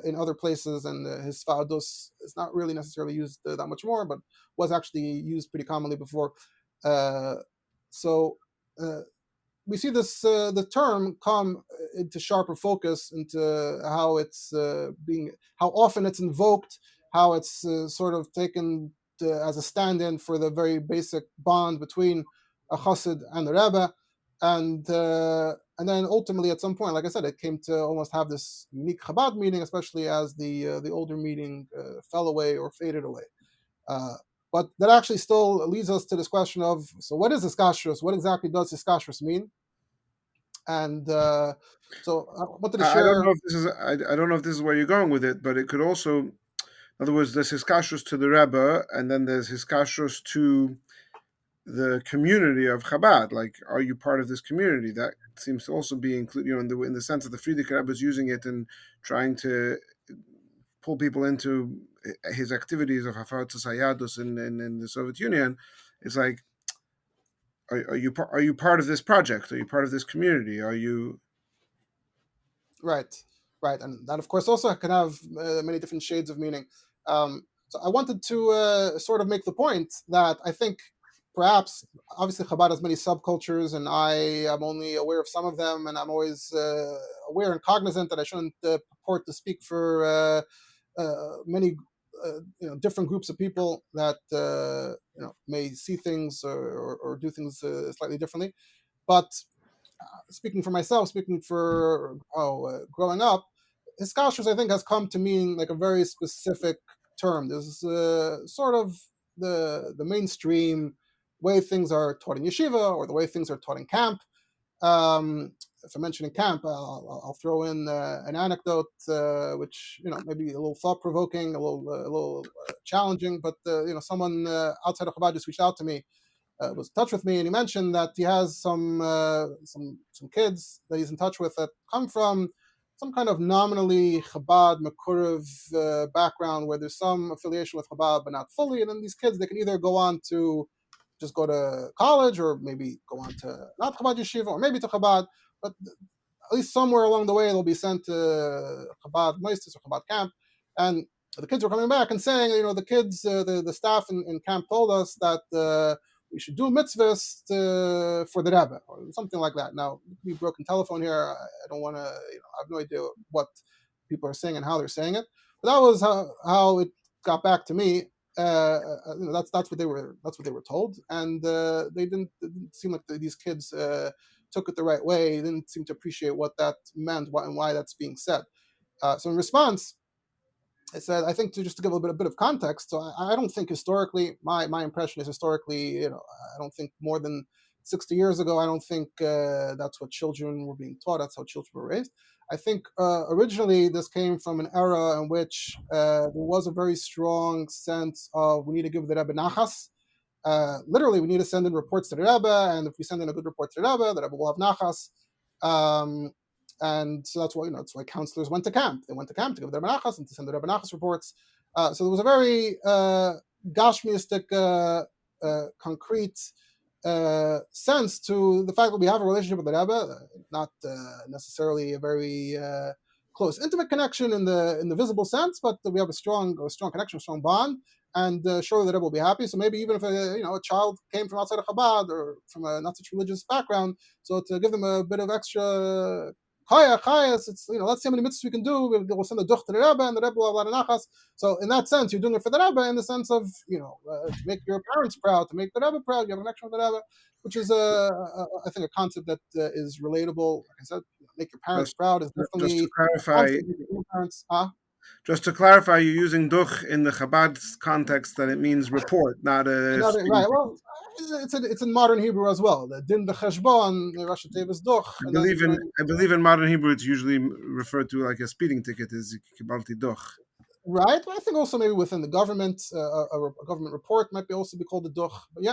in other places, and his va'adus is not really necessarily used that much more, but was actually used pretty commonly before. So we see this the term come into sharper focus into how it's how often it's invoked, how it's sort of taken as a stand-in for the very basic bond between a chassid and the rebbe, and then ultimately at some point, like I said, it came to almost have this unique Chabad meaning, especially as the older meaning fell away or faded away. Uh, but that actually still leads us to this question of, so what is Hiskashrus? What exactly does Hiskashrus mean? And so I wanted to I don't share. know if this is I don't know if this is where you're going with it, but it could also, in other words, there's Hiskashrus to the Rebbe, and then there's Hiskashrus to the community of Chabad. Like, are you part of this community? That seems to also be included, in the sense that the Frierdiker Rebbe is using it and trying to pull people into his activities of Hafarat Sayadus in the Soviet Union. It's like, are you part of this project? Are you part of this community? Are you? Right, right, and that of course also can have many different shades of meaning. So I wanted to sort of make the point that I think perhaps, obviously, Chabad has many subcultures, and I am only aware of some of them, and I'm always aware and cognizant that I shouldn't purport to speak for many different groups of people that may see things or do things slightly differently. But speaking for myself, speaking for growing up, Hiskashrus I think has come to mean like a very specific term. This is sort of the mainstream way things are taught in yeshiva or the way things are taught in camp. If I mention in camp, I'll throw in an anecdote, which maybe a little thought provoking, a little challenging, but someone outside of Chabad just reached out to me, was in touch with me, and he mentioned that he has some kids that he's in touch with that come from some kind of nominally Chabad Makurev background, where there's some affiliation with Chabad but not fully. And then these kids, they can either go on to just go to college, or maybe go on to not Chabad yeshiva, or maybe to Chabad, but at least somewhere along the way they'll be sent to Chabad Moistus or Chabad camp. And the kids were coming back and saying, the kids, the staff in camp told us that we should do mitzvahs for the Rebbe, or something like that. Now, we broken telephone here. I don't want to, I have no idea what people are saying and how they're saying it. But that was how it got back to me. That's what they were told, and it didn't seem like these kids took it the right way. They didn't seem to appreciate what that meant, and why that's being said. So in response, I said, I think, to just to give a bit of context. So I don't think historically, my impression is historically, I don't think more than 60 years ago, I don't think that's what children were being taught. That's how children were raised. I think originally this came from an era in which there was a very strong sense of, we need to give the Rebbe nachas. Literally, we need to send in reports to the Rebbe, and if we send in a good report to the Rebbe will have nachas. Um, and so that's why counselors went to camp. They went to camp to give their menachas and to send their menachas reports. So there was a very gashmiistic, concrete sense to the fact that we have a relationship with the Rebbe, not necessarily a very close, intimate connection in the visible sense, but we have a strong connection, a strong bond, and surely the Rebbe will be happy. So maybe even if a child came from outside of Chabad or from a not such religious background, so to give them a bit of extra Chaya, Chayas, it's, let's see how many mitzvahs we can do. We'll send the duch to the Rebbe, and the Rebbe will have a lot of nachas. So in that sense, you're doing it for the Rebbe in the sense of, to make your parents proud, to make the Rebbe proud. You have a connection with the Rebbe, which is, I think, a concept that is relatable. Like I said, make your parents Just proud is just to definitely a clarify, concept. Your parents, you're using duch in the Chabad context that it means report, not a another speeding right. ticket. Well, it's in modern Hebrew as well. The din v'cheshbon, Rashi Tevis doch, and then I believe in modern Hebrew it's usually referred to like a speeding ticket is kibalti doch. right. But I think also maybe within the government, a government report might be also be called a doch. But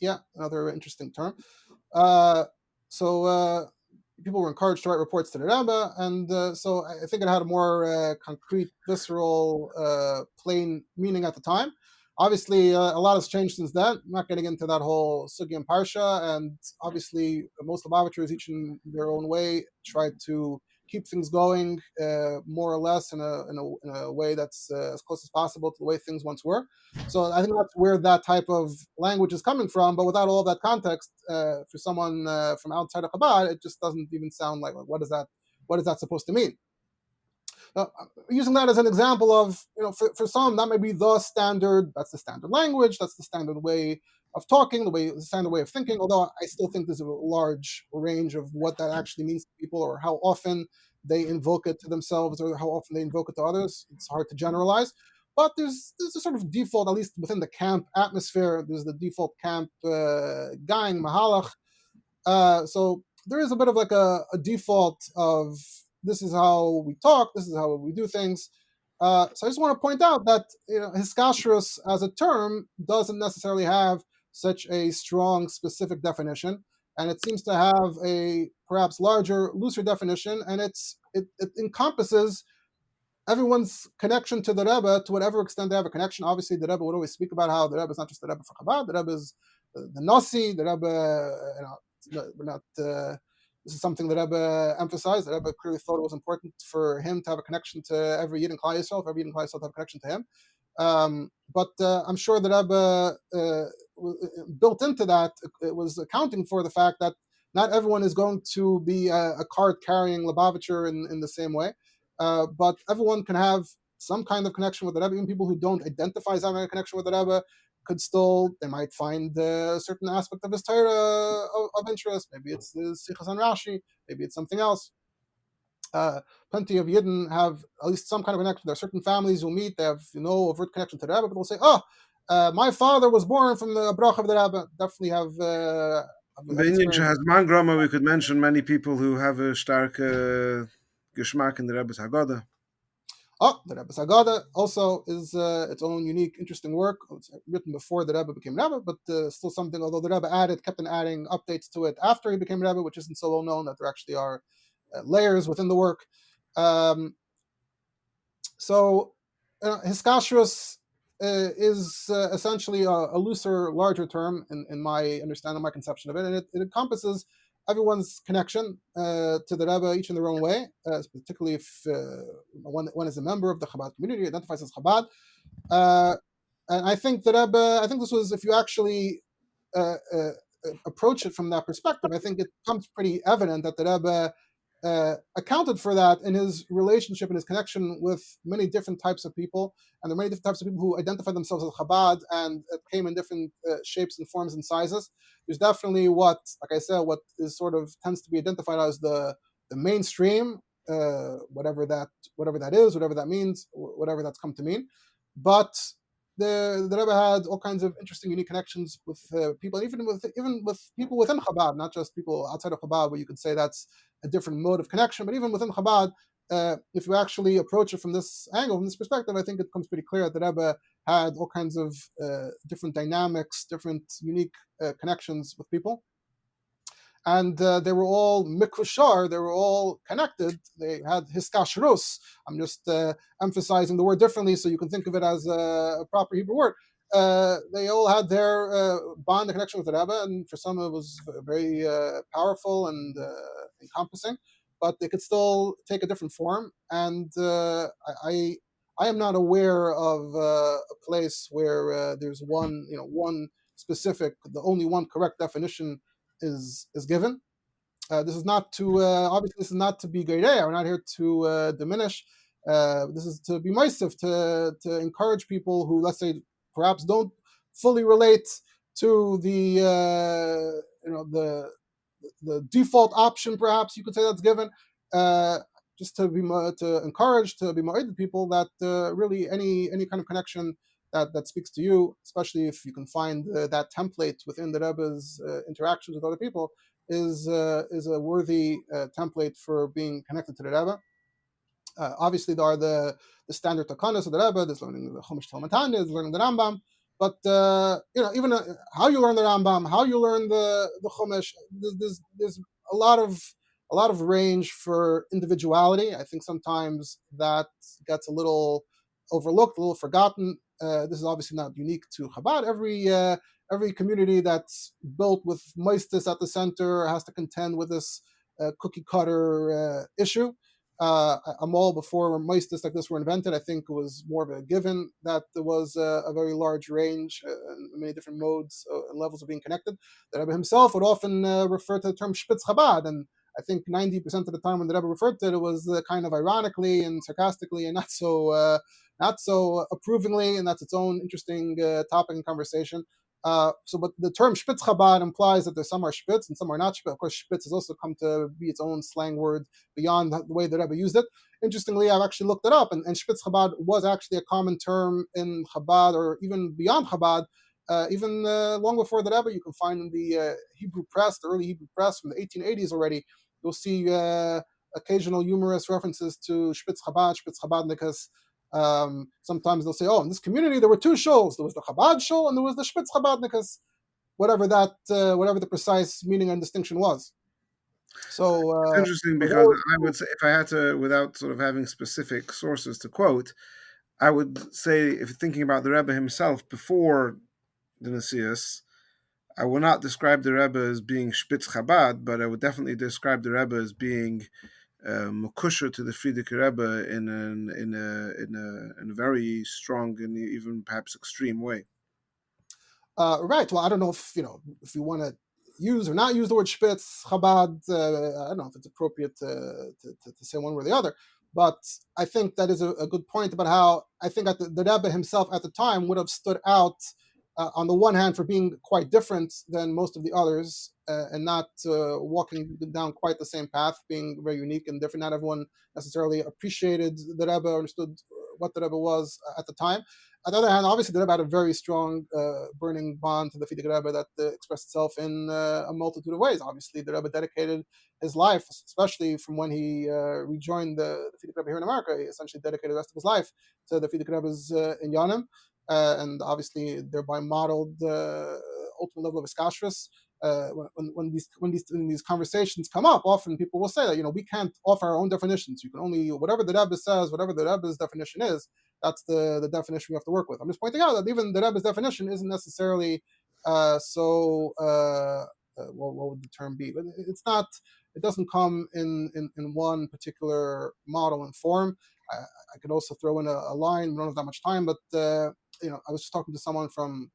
yeah, another interesting term. Uh, so people were encouraged to write reports to the Rebbe, and so I think it had a more concrete, visceral, plain meaning at the time. Obviously, a lot has changed since then. I'm not getting into that whole sugi and parsha, and obviously, most Lubavitchers, each in their own way, try to keep things going more or less in a way that's as close as possible to the way things once were. So I think that's where that type of language is coming from. But without all that context, for someone from outside of Chabad, it just doesn't even sound like what is that? What is that supposed to mean? Uh, Using that as an example of, for some, that may be the standard, that's the standard language, that's the standard way of talking, the standard way of thinking, although I still think there's a large range of what that actually means to people or how often they invoke it to themselves or how often they invoke it to others. It's hard to generalize. But there's a sort of default, at least within the camp atmosphere, there's the default camp gang, mahalach, so there is a bit of like a default of this is how we talk, this is how we do things. So I just want to point out that Hiskashrus as a term doesn't necessarily have such a strong specific definition, and it seems to have a perhaps larger, looser definition, and it encompasses everyone's connection to the Rebbe to whatever extent they have a connection. Obviously, the Rebbe would always speak about how the Rebbe is not just the Rebbe for Chabad, the Rebbe is the Nasi, the Rebbe, we're not, this is something the Rebbe emphasized. The Rebbe clearly thought it was important for him to have a connection to every Yid in Klal Yisrael, for every Yid in Klal Yisrael to have a connection to him. But I'm sure the Rebbe, built into that, it was accounting for the fact that not everyone is going to be a card carrying Lubavitcher in the same way. But everyone can have some kind of connection with the Rebbe. Even people who don't identify as having a connection with the Rebbe could still, they might find a certain aspect of his Torah of interest. Maybe it's the Sichas and Rashi, maybe it's something else. Plenty of Yidden have at least some kind of connection. There are certain families who meet, they have no overt connection to the Rebbe, but they'll say, oh, my father was born from the Brach of the Rebbe. Definitely have Binyan experienced. has man grama, we could mention many people who have a stark geschmack in the Rebbe's Haggadah. Oh, the Rebbe's Haggadah also is its own unique, interesting work. It's written before the Rebbe became Rebbe, but still something, although the Rebbe kept on adding updates to it after he became Rebbe, which isn't so well known that there actually are layers within the work. So Hiskashrus is essentially a looser, larger term in my understanding, my conception of it, and it encompasses everyone's connection to the Rebbe, each in their own way, particularly if one is a member of the Chabad community, identifies as Chabad. And I think the Rebbe, I think this was, if you actually uh, uh, approach it from that perspective, I think it becomes pretty evident that the Rebbe accounted for that in his relationship and his connection with many different types of people. And there are many different types of people who identify themselves as Chabad, and it came in different shapes and forms and sizes. There's definitely like I said, what is sort of tends to be identified as the mainstream, whatever that is, whatever that means, whatever that's come to mean. But the Rebbe had all kinds of interesting, unique connections with people, even with people within Chabad, not just people outside of Chabad, where you could say that's a different mode of connection. But even within Chabad, if you actually approach it from this angle, from this perspective, I think it becomes pretty clear that the Rebbe had all kinds of different dynamics, different unique connections with people. And they were all mikushar, they were all connected. They had hiskashrus. I'm just emphasizing the word differently so you can think of it as a proper Hebrew word. They all had their bond, the connection with the Rebbe, and for some it was very powerful and encompassing, but they could still take a different form. And I am not aware of a place where there's one specific, the only one correct definition is given. This is not to obviously this is not to be greidea. We're not here to diminish. This is to be moistif, to encourage people who, let's say, perhaps don't fully relate to the the default option, perhaps you could say, that's given. Uh, just to be to encourage, to be more people that really any kind of connection that speaks to you, especially if you can find that template within the Rebbe's interactions with other people, is a worthy template for being connected to the Rebbe. Obviously, there are the standard takanas of the Rebbe. There's learning the Chumash Talmud Tanya, there's learning the Rambam. But even how you learn the Rambam, how you learn the Chumash, there's a lot of range for individuality. I think sometimes that gets a little overlooked, a little forgotten. This is obviously not unique to Chabad. Every community that's built with moistus at the center has to contend with this cookie cutter issue. I'm all before moistus like this were invented. I think it was more of a given that there was a very large range, many different modes and levels of being connected. The Rebbe himself would often refer to the term Spitz Chabad, and I think 90% of the time when the Rebbe referred to it, it was kind of ironically and sarcastically, and not so approvingly, and that's its own interesting topic and conversation. But the term Spitz Chabad implies that there's some are Spitz and some are not Spitz. Of course, Spitz has also come to be its own slang word beyond the way the Rebbe used it. Interestingly, I've actually looked it up, and Spitz Chabad was actually a common term in Chabad, or even beyond Chabad. Even long before the Rebbe, you can find in the Hebrew press, the early Hebrew press from the 1880s already, you'll see occasional humorous references to Spitz Chabadnikas. Sometimes they'll say, "Oh, in this community there were two shows. There was the Chabad show and there was the Spitz Chabadnikas." Whatever the precise meaning and distinction was. So, It's interesting for because those I who, would say, if I had to, without sort of having specific sources to quote, I would say, if thinking about the Rebbe himself before the Nasias, I will not describe the Rebbe as being Spitz Chabad, but I would definitely describe the Rebbe as being Mukusher to the Frierdiker Rebbe in a very strong and even perhaps extreme way. right. Well, I don't know if you want to use or not use the word Spitz Chabad. I don't know if it's appropriate to say one way or the other. But I think that is a good point about how I think that the Rebbe himself at the time would have stood out on the one hand for being quite different than most of the others and not walking down quite the same path, being very unique and different. Not everyone necessarily appreciated the Rebbe or understood what the Rebbe was at the time. On the other hand, obviously, the Rebbe had a very strong, burning bond to the Frierdiker Rebbe that expressed itself in a multitude of ways. Obviously, the Rebbe dedicated his life, especially from when he rejoined the Frierdiker Rebbe here in America. He essentially dedicated the rest of his life to the Frierdiker Rebbe's Inyanim, and obviously thereby modeled the ultimate level of Hiskashrus. When these conversations come up, often people will say that we can't offer our own definitions. You can only whatever the Rebbe says, whatever the Rebbe's definition is. That's the definition we have to work with. I'm just pointing out that even the Rebbe's definition isn't necessarily what would the term be? But it's not. It doesn't come in one particular model and form. I could also throw in a line. We don't have that much time, but I was just talking to someone from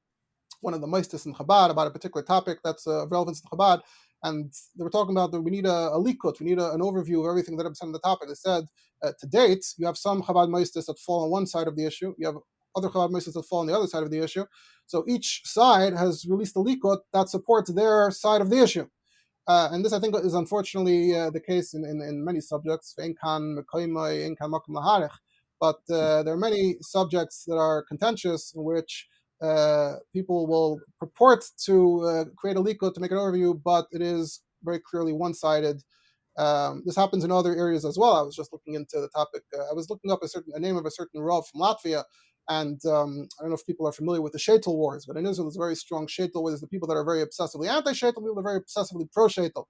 one of the Meistis in Chabad about a particular topic that's of relevance to Chabad. And they were talking about that we need a likut, we need an overview of everything that represents the topic. They said, to date, you have some Chabad Meistis that fall on one side of the issue, you have other Chabad Meistis that fall on the other side of the issue. So each side has released a likut that supports their side of the issue. And this, I think, is unfortunately the case in many subjects. But there are many subjects that are contentious in which people will purport to create a leak code to make an overview, but it is very clearly one-sided. This happens in other areas as well. I was just looking into the topic. I was looking up a name of a certain Rav from Latvia, and I don't know if people are familiar with the Shaitel wars, but in Israel there's a very strong Shaitel wars. The people that are very obsessively anti-Shaitel, people that are very obsessively pro-Shaitel.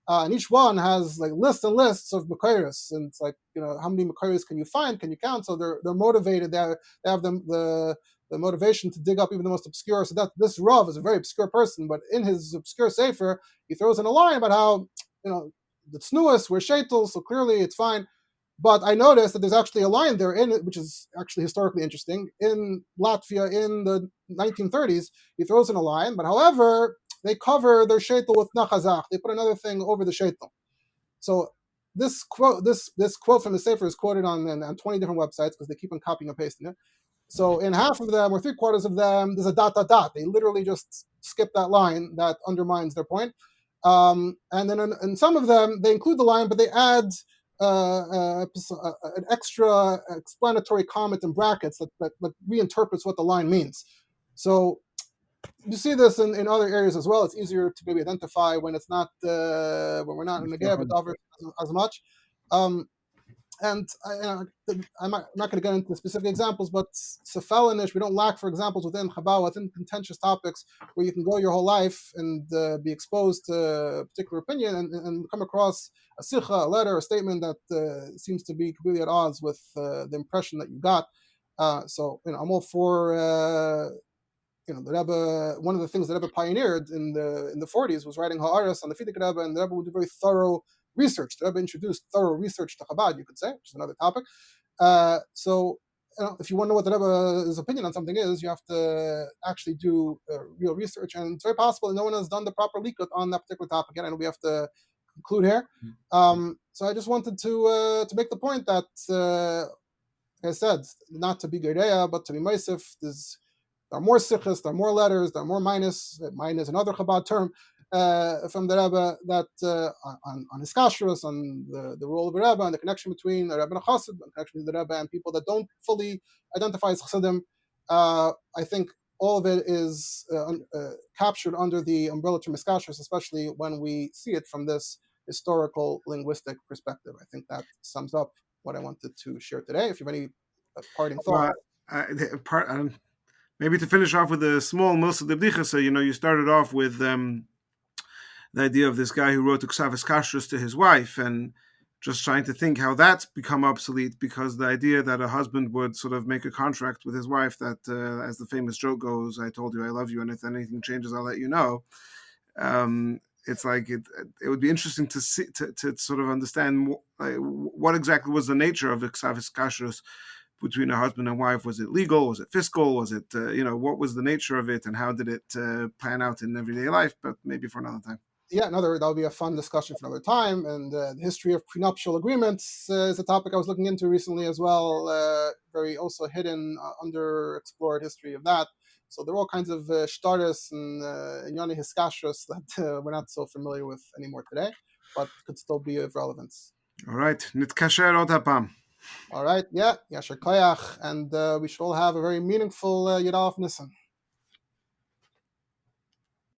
And each one has like lists and lists of Makairis, and it's like how many Makairis can you find? Can you count? So they're motivated. They have the motivation to dig up even the most obscure. So that this Rav is a very obscure person, but in his obscure sefer, he throws in a line about how the Tznuas were Shaitel, so clearly it's fine. But I noticed that there's actually a line there in it, which is actually historically interesting. In Latvia in the 1930s, he throws in a line, but however, they cover their shaitel with nachazach. They put another thing over the shaitel. So this quote from the Sefer is quoted on 20 different websites because they keep on copying and pasting it. So in half of them or three quarters of them, there's a dot dot dot. They literally just skip that line that undermines their point. And then in some of them, they include the line, but they add an extra explanatory comment in brackets that reinterprets what the line means. So you see this in other areas as well. It's easier to maybe identify when it's not when we're not in the Geb as much. Um, and I'm not going to get into specific examples, but Sefalinish, we don't lack for examples within Chabad, within contentious topics where you can go your whole life and be exposed to a particular opinion and come across a sikha, a letter, a statement that seems to be completely at odds with the impression that you got. So I'm all for the Rebbe. One of the things the Rebbe pioneered in the 40s was writing Ha'aras on the Frierdiker Rebbe, and the Rebbe would do very thorough research. The Rebbe introduced thorough research to Chabad, you could say, which is another topic. So if you want to know what the Rebbe's opinion on something is, you have to actually do real research, and it's very possible that no one has done the proper likut on that particular topic yet, and we have to conclude here. So I just wanted to make the point that, like I said, not to be Gereya, but to be Meisif. There are more sikhs, there are more letters, there are more minus. Mine is another Chabad term from the Rebbe that on Hiskashrus, on the role of the Rebbe, and the connection between the Rebbe and Chassid, the connection between the Rebbe and people that don't fully identify as Chassidim. I think all of it is captured under the umbrella term Hiskashrus, especially when we see it from this historical linguistic perspective. I think that sums up what I wanted to share today. If you have any parting thoughts. Maybe to finish off with a small Milsa de Bdicha, so you started off with the idea of this guy who wrote Hiskashrus to his wife, and just trying to think how that's become obsolete, because the idea that a husband would sort of make a contract with his wife that, as the famous joke goes, I told you I love you, and if anything changes, I'll let you know. It's like it would be interesting to see to sort of understand what exactly was the nature of Hiskashrus between a husband and wife. Was it legal? Was it fiscal? Was it, what was the nature of it, and how did it pan out in everyday life? But maybe for another time. Yeah, that'll be a fun discussion for another time. And the history of prenuptial agreements is a topic I was looking into recently as well. Very also hidden, underexplored history of that. So there are all kinds of shtaris and Yoni Hiskashrus that we're not so familiar with anymore today, but could still be of relevance. All right, nitkasher od hapam. All right, yeah, yasher koyach, and we should all have a very meaningful Yud Aleph Nisan.